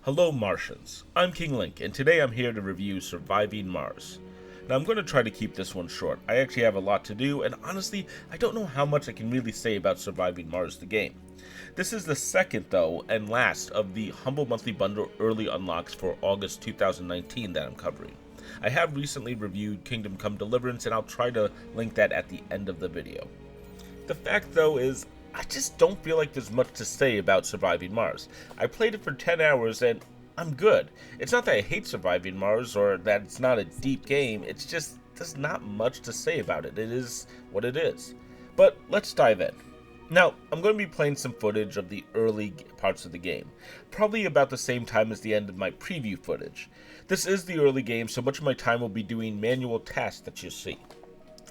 Hello Martians, I'm King Link, and today I'm here to review Surviving Mars. Now I'm going to try to keep this one short. I actually have a lot to do, and honestly, I don't know how much I can really say about Surviving Mars the game. This is the second, though, and last of the Humble Monthly Bundle early unlocks for August 2019 that I'm covering. I have recently reviewed Kingdom Come Deliverance, and I'll try to link that at the end of the video. The fact, though, is I just don't feel like there's much to say about Surviving Mars. I played it for 10 hours and I'm good. It's not that I hate Surviving Mars or that it's not a deep game, it's just there's not much to say about it. It is what it is. But let's dive in. Now, I'm going to be playing some footage of the early parts of the game, probably about the same time as the end of my preview footage. This is the early game, so much of my time will be doing manual tasks that you see.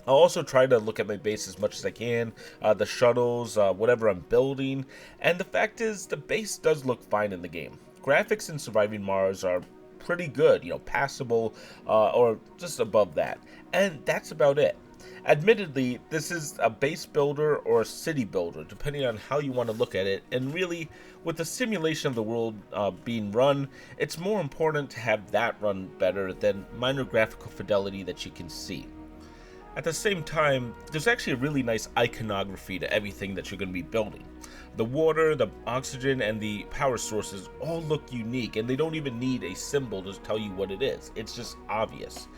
I'll also try to look at my base as much as I can, the shuttles, whatever I'm building, and the fact is, the base does look fine in the game. Graphics in Surviving Mars are pretty good, passable, or just above that, and that's about it. Admittedly, this is a base builder or a city builder, depending on how you want to look at it, and really, with the simulation of the world being run, it's more important to have that run better than minor graphical fidelity that you can see. At the same time, there's actually a really nice iconography to everything that you're going to be building. The water, the oxygen, and the power sources all look unique, and they don't even need a symbol to tell you what it is. It's just obvious.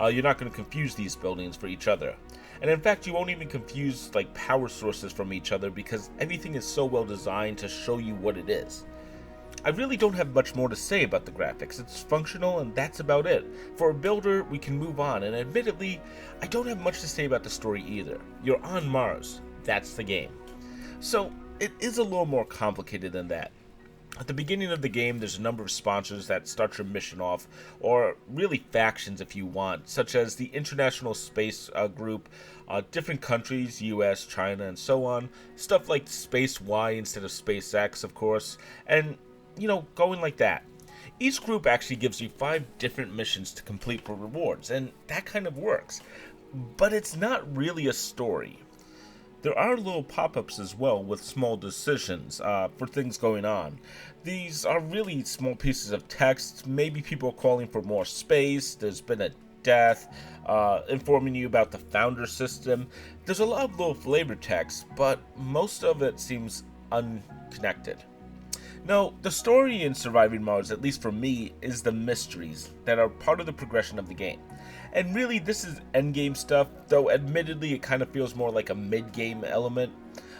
You're not going to confuse these buildings for each other. And in fact, you won't even confuse power sources from each other because everything is so well designed to show you what it is. I really don't have much more to say about the graphics. It's functional and that's about it. For a builder, we can move on, and admittedly, I don't have much to say about the story either. You're on Mars. That's the game. So, it is a little more complicated than that. At the beginning of the game, there's a number of sponsors that start your mission off, or really factions if you want, such as the International Space Group, different countries, US, China, and so on, stuff like Space Y instead of Space X, of course, and going like that. Each group actually gives you 5 different missions to complete for rewards, and that kind of works. But it's not really a story. There are little pop-ups as well with small decisions for things going on. These are really small pieces of text. Maybe people are calling for more space, there's been a death, informing you about the founder system. There's a lot of little flavor text, but most of it seems unconnected. No, the story in Surviving Mars, at least for me, is the mysteries that are part of the progression of the game. And really, this is endgame stuff, though admittedly it kind of feels more like a mid-game element.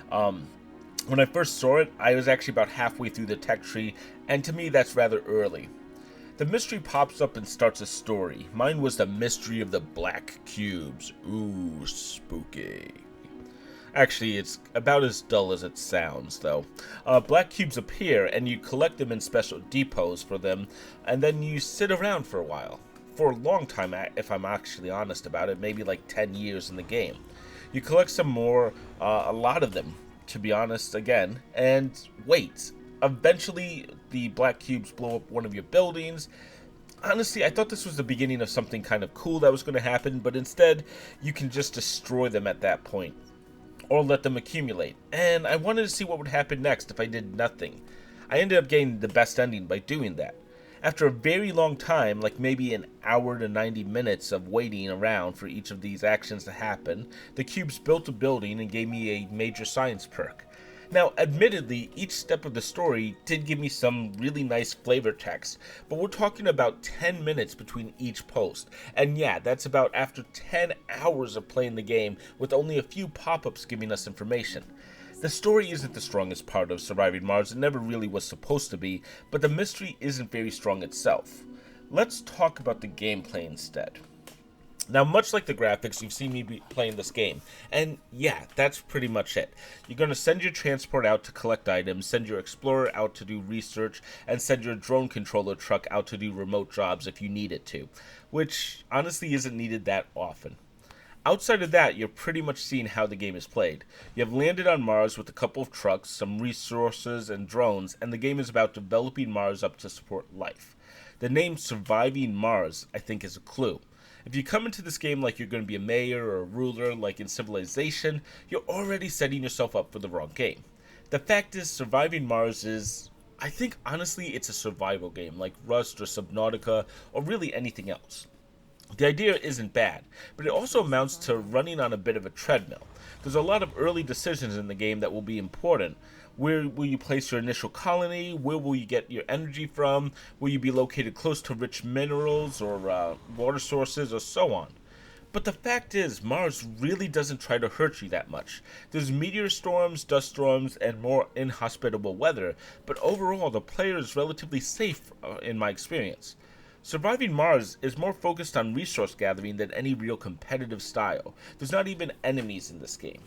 When I first saw it, I was actually about halfway through the tech tree, and to me that's rather early. The mystery pops up and starts a story. Mine was the mystery of the black cubes. Ooh, spooky. Actually, it's about as dull as it sounds, though. Black cubes appear, and you collect them in special depots for them, and then you sit around for a while. For a long time, if I'm actually honest about it, maybe like 10 years in the game. You collect some more, a lot of them, to be honest, again, and wait. Eventually, the black cubes blow up one of your buildings. Honestly, I thought this was the beginning of something kind of cool that was going to happen, but instead, you can just destroy them at that point, or let them accumulate, and I wanted to see what would happen next if I did nothing. I ended up getting the best ending by doing that. After a very long time, like maybe an hour to 90 minutes of waiting around for each of these actions to happen, the cubes built a building and gave me a major science perk. Now, admittedly, each step of the story did give me some really nice flavor text, but we're talking about 10 minutes between each post. And yeah, that's about after 10 hours of playing the game with only a few pop-ups giving us information. The story isn't the strongest part of Surviving Mars, it never really was supposed to be, but the mystery isn't very strong itself. Let's talk about the gameplay instead. Now, much like the graphics, you've seen me playing this game, and yeah, that's pretty much it. You're going to send your transport out to collect items, send your explorer out to do research, and send your drone controller truck out to do remote jobs if you need it to, which honestly isn't needed that often. Outside of that, you're pretty much seeing how the game is played. You have landed on Mars with a couple of trucks, some resources, and drones, and the game is about developing Mars up to support life. The name Surviving Mars, I think, is a clue. If you come into this game like you're going to be a mayor or a ruler like in Civilization, you're already setting yourself up for the wrong game. The fact is, Surviving Mars is I think honestly it's a survival game like Rust or Subnautica or really anything else. The idea isn't bad, but it also amounts to running on a bit of a treadmill. There's a lot of early decisions in the game that will be important. Where will you place your initial colony? Where will you get your energy from? Will you be located close to rich minerals or water sources or so on? But the fact is, Mars really doesn't try to hurt you that much. There's meteor storms, dust storms, and more inhospitable weather, but overall the player is relatively safe in my experience. Surviving Mars is more focused on resource gathering than any real competitive style. There's not even enemies in this game.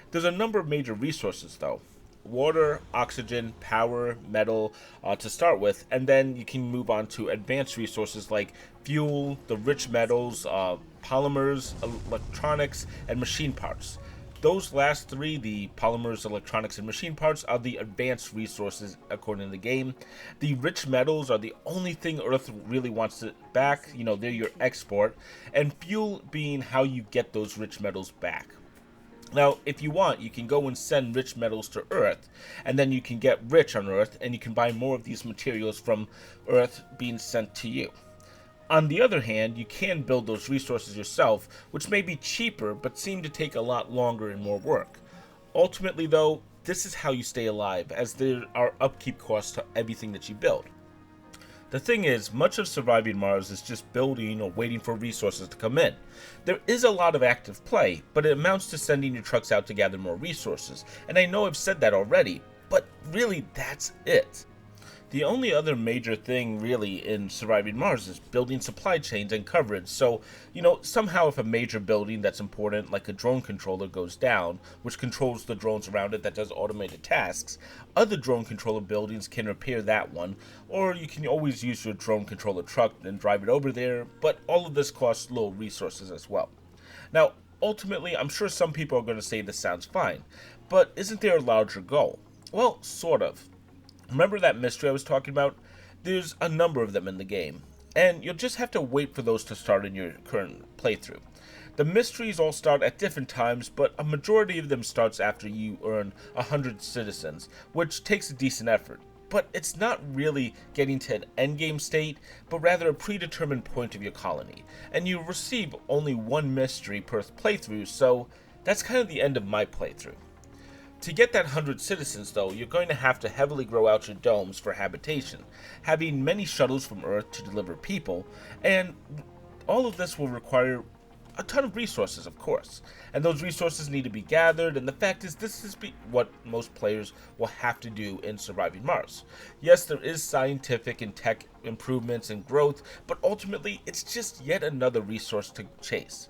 There's a number of major resources though. Water, oxygen, power, metal to start with, and then you can move on to advanced resources like fuel, the rich metals, polymers, electronics, and machine parts. Those last three, the polymers, electronics, and machine parts, are the advanced resources according to the game. The rich metals are the only thing Earth really wants to back, they're your export, and fuel being how you get those rich metals back. Now, if you want, you can go and send rich metals to Earth, and then you can get rich on Earth, and you can buy more of these materials from Earth being sent to you. On the other hand, you can build those resources yourself, which may be cheaper, but seem to take a lot longer and more work. Ultimately, though, this is how you stay alive, as there are upkeep costs to everything that you build. The thing is, much of surviving Mars is just building or waiting for resources to come in. There is a lot of active play, but it amounts to sending your trucks out to gather more resources, and I know I've said that already, but really that's it. The only other major thing really in surviving Mars is building supply chains and coverage. So, somehow if a major building that's important, like a drone controller, goes down, which controls the drones around it that does automated tasks, other drone controller buildings can repair that one, or you can always use your drone controller truck and drive it over there, but all of this costs little resources as well. Now, ultimately, I'm sure some people are going to say this sounds fine, but isn't there a larger goal? Well, sort of. Remember that mystery I was talking about? There's a number of them in the game, and you'll just have to wait for those to start in your current playthrough. The mysteries all start at different times, but a majority of them starts after you earn 100 citizens, which takes a decent effort. But it's not really getting to an endgame state, but rather a predetermined point of your colony, and you receive only one mystery per playthrough, so that's kind of the end of my playthrough. To get that 100 citizens, though, you're going to have to heavily grow out your domes for habitation, having many shuttles from Earth to deliver people, and all of this will require a ton of resources, of course. And those resources need to be gathered, and the fact is this is what most players will have to do in surviving Mars. Yes, there is scientific and tech improvements and growth, but ultimately it's just yet another resource to chase.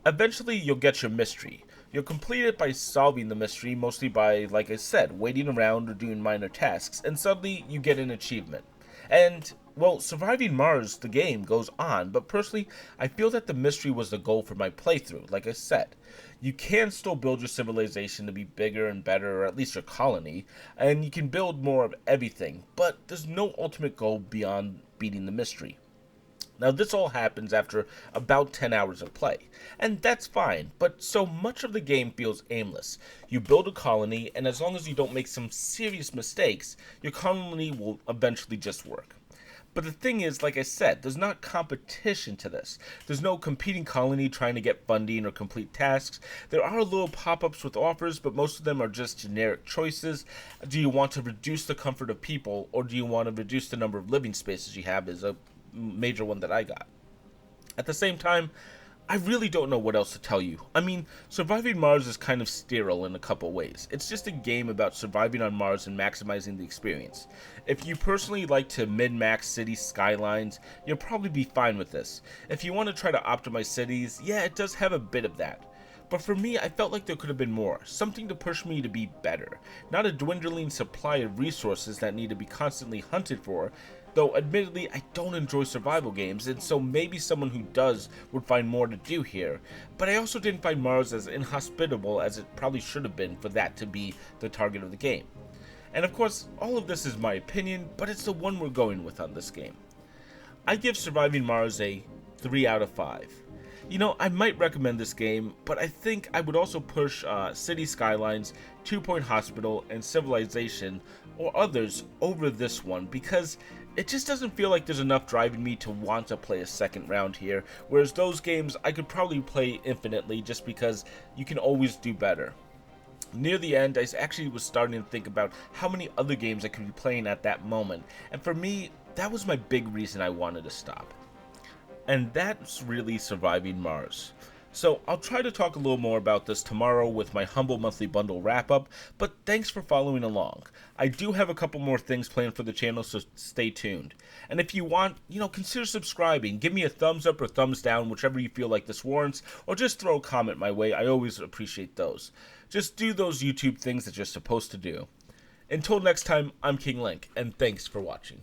Eventually, you'll get your mystery. You'll complete it by solving the mystery, mostly by, like I said, waiting around or doing minor tasks, and suddenly you get an achievement. And, well, surviving Mars, the game, goes on, but personally, I feel that the mystery was the goal for my playthrough, like I said. You can still build your civilization to be bigger and better, or at least your colony, and you can build more of everything, but there's no ultimate goal beyond beating the mystery. Now, this all happens after about 10 hours of play, and that's fine, but so much of the game feels aimless. You build a colony, and as long as you don't make some serious mistakes, your colony will eventually just work. But the thing is, like I said, there's not competition to this. There's no competing colony trying to get funding or complete tasks. There are little pop-ups with offers, but most of them are just generic choices. Do you want to reduce the comfort of people, or do you want to reduce the number of living spaces you have is a major one that I got. At the same time, I really don't know what else to tell you. I mean, surviving Mars is kind of sterile in a couple ways. It's just a game about surviving on Mars and maximizing the experience. If you personally like to min-max city skylines, you'll probably be fine with this. If you want to try to optimize cities, yeah, it does have a bit of that. But for me, I felt like there could have been more, something to push me to be better, not a dwindling supply of resources that need to be constantly hunted for. Though admittedly, I don't enjoy survival games, and so maybe someone who does would find more to do here, but I also didn't find Mars as inhospitable as it probably should have been for that to be the target of the game. And of course, all of this is my opinion, but it's the one we're going with on this game. I give Surviving Mars a 3 out of 5. I might recommend this game, but I think I would also push City Skylines, 2 Point Hospital, and Civilization or others over this one, because it just doesn't feel like there's enough driving me to want to play a second round here, whereas those games I could probably play infinitely just because you can always do better. Near the end, I actually was starting to think about how many other games I could be playing at that moment, and for me, that was my big reason I wanted to stop. And that's really Surviving Mars. So I'll try to talk a little more about this tomorrow with my humble monthly bundle wrap up, but thanks for following along. I do have a couple more things planned for the channel, so stay tuned. And if you want, consider subscribing. Give me a thumbs up or thumbs down, whichever you feel like this warrants, or just throw a comment my way. I always appreciate those. Just do those YouTube things that you're supposed to do. Until next time, I'm King Link, and thanks for watching.